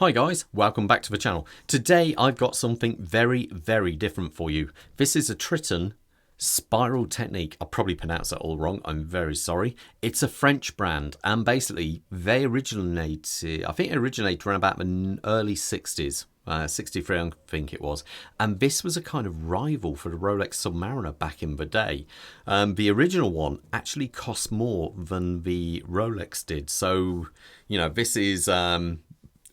Hi guys, welcome back to the channel. Today I've got something very different for you. This is a Triton Spirotechnique. I probably pronounced that all wrong, I'm very sorry. It's a French brand and basically they originated, I think it originated around about the early 60s. 63 I think it was, and this was a kind of rival for the Rolex Submariner back in the day. The original one actually cost more than the Rolex did, so you know this is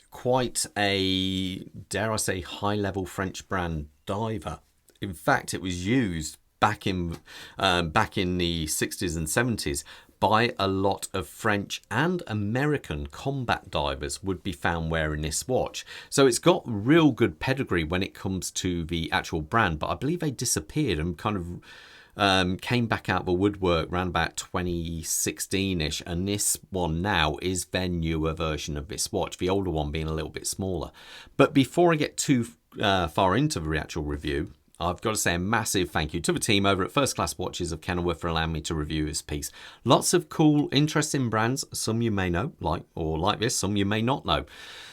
quite a, dare I say, high-level French brand diver. In fact, it was used back in the 60s and 70s by a lot of French and American combat divers would be found wearing this watch. So it's got real good pedigree when it comes to the actual brand, but I believe they disappeared and kind of came back out of the woodwork around about 2016-ish, and this one now is their newer version of this watch, the older one being a little bit smaller. But before I get too far into the actual review, I've got to say a massive thank you to the team over at First Class Watches of Kenilworth for allowing me to review this piece. Lots of cool, interesting brands, some you may know, like this, some you may not know.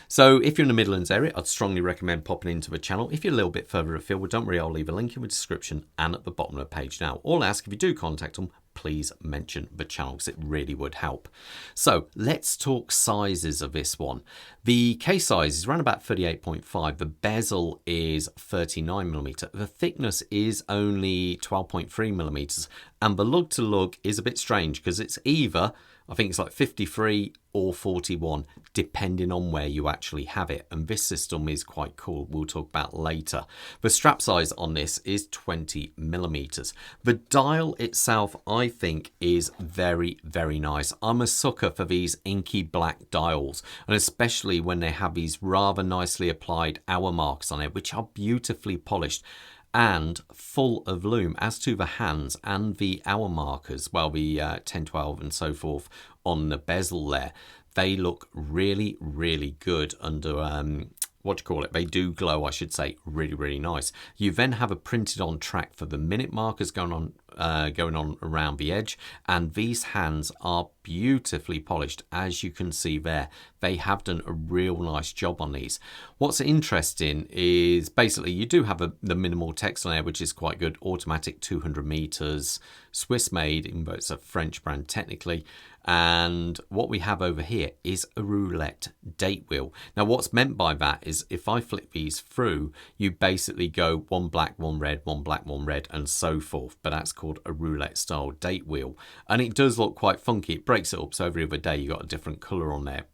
So if you're in the Midlands area, I'd strongly recommend popping into the channel. If you're a little bit further afield, well, don't worry, I'll leave a link in the description and at the bottom of the page now. All I ask, if you do contact them, please mention the channel because it really would help. So let's talk sizes of this one. The case size is around about 38.5. The bezel is 39mm. The thickness is only 12.3mm. And the lug to lug is a bit strange because it's either, I think it's like 53 or 41, depending on where you actually have it. And this system is quite cool. We'll talk about later. The strap size on this is 20mm. The dial itself, I think, is very nice. I'm a sucker for these inky black dials, and especially when they have these rather nicely applied hour marks on it, which are beautifully polished and full of lume. As to the hands and the hour markers, well, the 10, 12 and so forth on the bezel there, they look really good under what do you call it, they do glow, I should say, really nice. You then have a printed on track for the minute markers going on around the edge, and these hands are beautifully polished. As you can see there, they have done a real nice job on these. What's interesting is basically you do have the minimal text on there, which is quite good. Automatic 200 meters, Swiss made, even though it's a French brand technically. And what we have over here is a roulette date wheel. Now what's meant by that is if I flip these through, you basically go one black, one red, one black, one red, and so forth. But that's called a roulette style date wheel. And it does look quite funky. It breaks it up so every other day you got a different colour on there.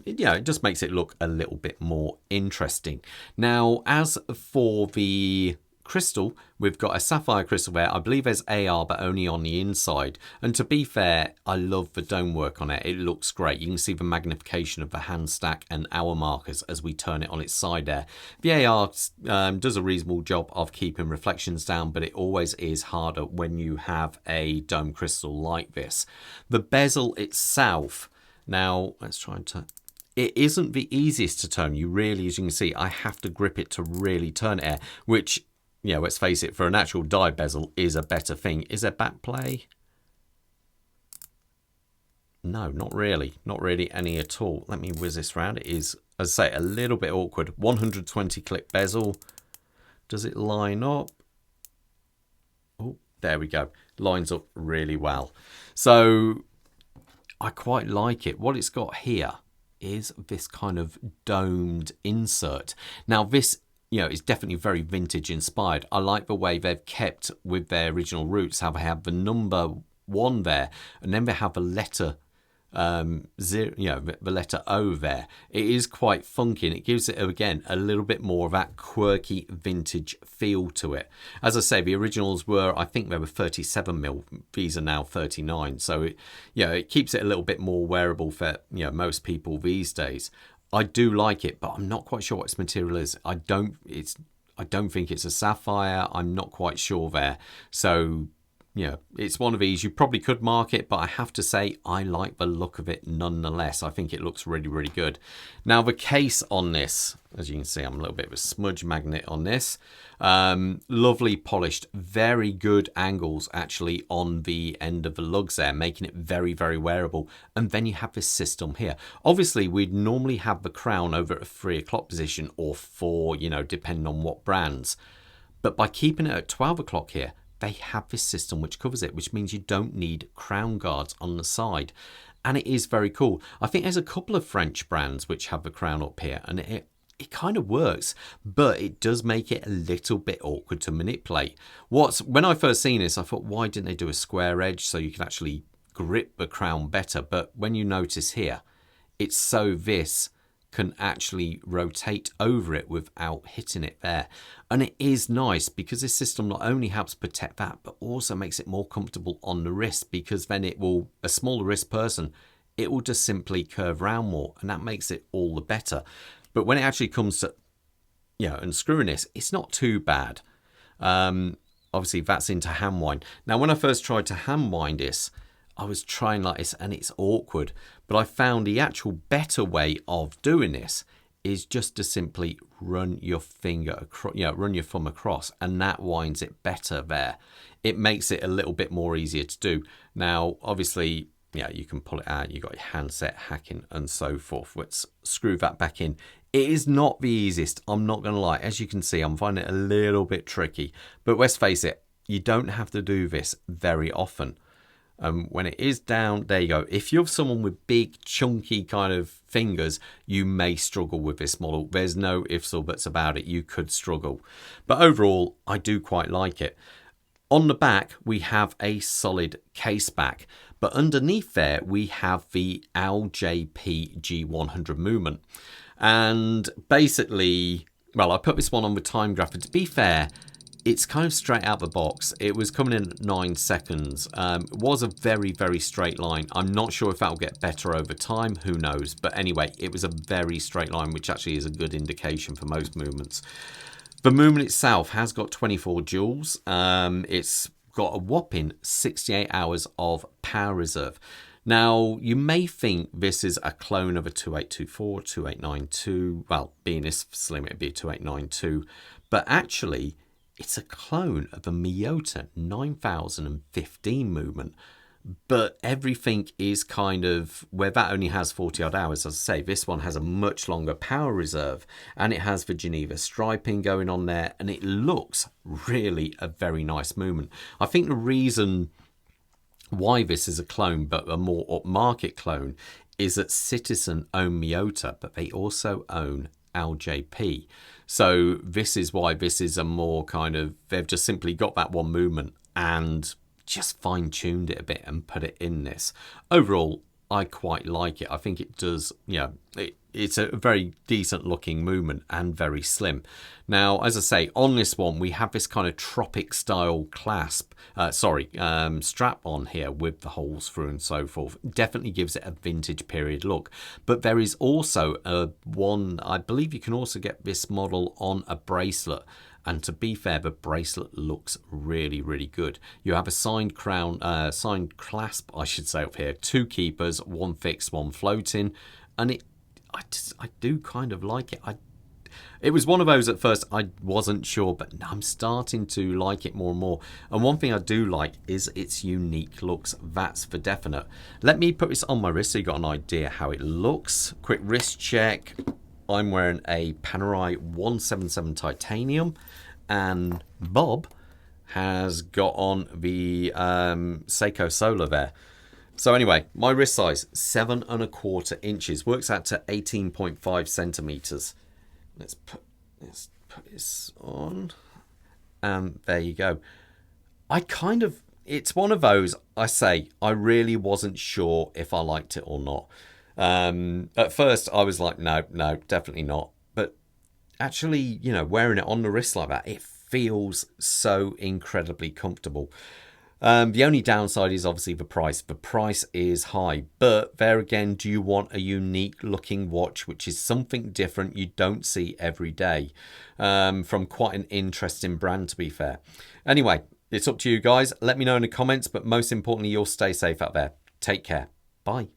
It just makes it look a little bit more interesting. Now as for the crystal, we've got a sapphire crystal there. I believe there's AR, but only on the inside. And to be fair, I love the dome work on it. It looks great. You can see the magnification of the hand stack and hour markers as we turn it on its side there. The AR does a reasonable job of keeping reflections down, but it always is harder when you have a dome crystal like this. The bezel itself, now let's try and turn. It isn't the easiest to turn. You really, as you can see, I have to grip it to really turn it, which, yeah, let's face it, for an actual die bezel is a better thing. Is there back play? No, not really. Not really any at all. Let me whiz this around. It is, as I say, a little bit awkward. 120 clip bezel. Does it line up? Oh, there we go. Lines up really well. So I quite like it. What it's got here is this kind of domed insert. Now this, it's definitely very vintage inspired. I like the way they've kept with their original roots, how they have the number 1 there, and then they have the letter the letter O there. It is quite funky, and it gives it again a little bit more of that quirky vintage feel to it. As I say, the originals were, I think they were 37mm. These are now 39, so it keeps it a little bit more wearable for most people these days. I do like it, but I'm not quite sure what its material is. I don't think it's a sapphire. I'm not quite sure there. So it's one of these. You probably could mark it, but I have to say I like the look of it nonetheless. I think it looks really, really good. Now the case on this, as you can see, I'm a little bit of a smudge magnet on this. Lovely polished, very good angles actually on the end of the lugs there, making it very, very wearable. And then you have this system here. Obviously, we'd normally have the crown over at a 3 o'clock position or 4, depending on what brands. But by keeping it at 12 o'clock here, they have this system which covers it, which means you don't need crown guards on the side. And it is very cool. I think there's a couple of French brands which have the crown up here, and it kind of works, but it does make it a little bit awkward to manipulate. When I first seen this, I thought, why didn't they do a square edge so you can actually grip the crown better? But when you notice here, it's so this can actually rotate over it without hitting it there. And it is nice because this system not only helps protect that, but also makes it more comfortable on the wrist, because then a smaller wrist person, it will just simply curve around more, and that makes it all the better. But when it actually comes to, unscrewing this, it's not too bad. Obviously that's into hand wind. Now, when I first tried to hand wind this, I was trying like this and it's awkward, but I found the actual better way of doing this is just to simply run your finger across, run your thumb across, and that winds it better there. It makes it a little bit more easier to do. Now, obviously, you can pull it out, you've got your handset hacking and so forth. Let's screw that back in. It is not the easiest, I'm not going to lie. As you can see, I'm finding it a little bit tricky, but let's face it, you don't have to do this very often. When it is down, there you go. If you're someone with big, chunky kind of fingers, you may struggle with this model. There's no ifs or buts about it. You could struggle. But overall, I do quite like it. On the back, we have a solid case back. But underneath there, we have the LJP G100 movement. And basically, well, I put this one on with time graph. But to be fair, it's kind of straight out the box. It was coming in at 9 seconds. It was a very, very straight line. I'm not sure if that'll get better over time. Who knows? But anyway, it was a very straight line, which actually is a good indication for most movements. The movement itself has got 24 joules. It's got a whopping 68 hours of power reserve. Now, you may think this is a clone of a 2824, 2892. Well, being this slim, it'd be a 2892. But actually, it's a clone of a Miyota 9015 movement, but everything is kind of, where that only has 40 odd hours, as I say, this one has a much longer power reserve, and it has the Geneva striping going on there, and it looks really a very nice movement. I think the reason why this is a clone, but a more upmarket clone, is that Citizen own Miyota, but they also own LJP. So this is why this is a more kind of, they've just simply got that one movement and just fine-tuned it a bit and put it in this. Overall, I quite like it. I think it does, it's a very decent looking movement and very slim. Now, as I say, on this one, we have this kind of tropic style strap on here with the holes through and so forth. Definitely gives it a vintage period look. But there is also one, I believe you can also get this model on a bracelet. And to be fair, the bracelet looks really, really good. You have a signed clasp, I should say, up here. 2 keepers, 1 fixed, 1 floating. And I do kind of like it. It was one of those at first I wasn't sure, but I'm starting to like it more and more. And one thing I do like is its unique looks. That's for definite. Let me put this on my wrist so you got an idea how it looks. Quick wrist check. I'm wearing a Panerai 177 titanium, and Bob has got on the Seiko Solar there. So anyway, my wrist size 7¼ inches, works out to 18.5 centimeters. Let's put this on, and there you go. It's one of those, I say, I really wasn't sure if I liked it or not. At first I was like, no, definitely not. But actually, wearing it on the wrist like that, it feels so incredibly comfortable. The only downside is obviously the price. The price is high, but there again, do you want a unique looking watch, which is something different you don't see every day, from quite an interesting brand, to be fair. Anyway, It's up to you guys. Let me know in the comments, but most importantly, you'll stay safe out there. Take care. Bye.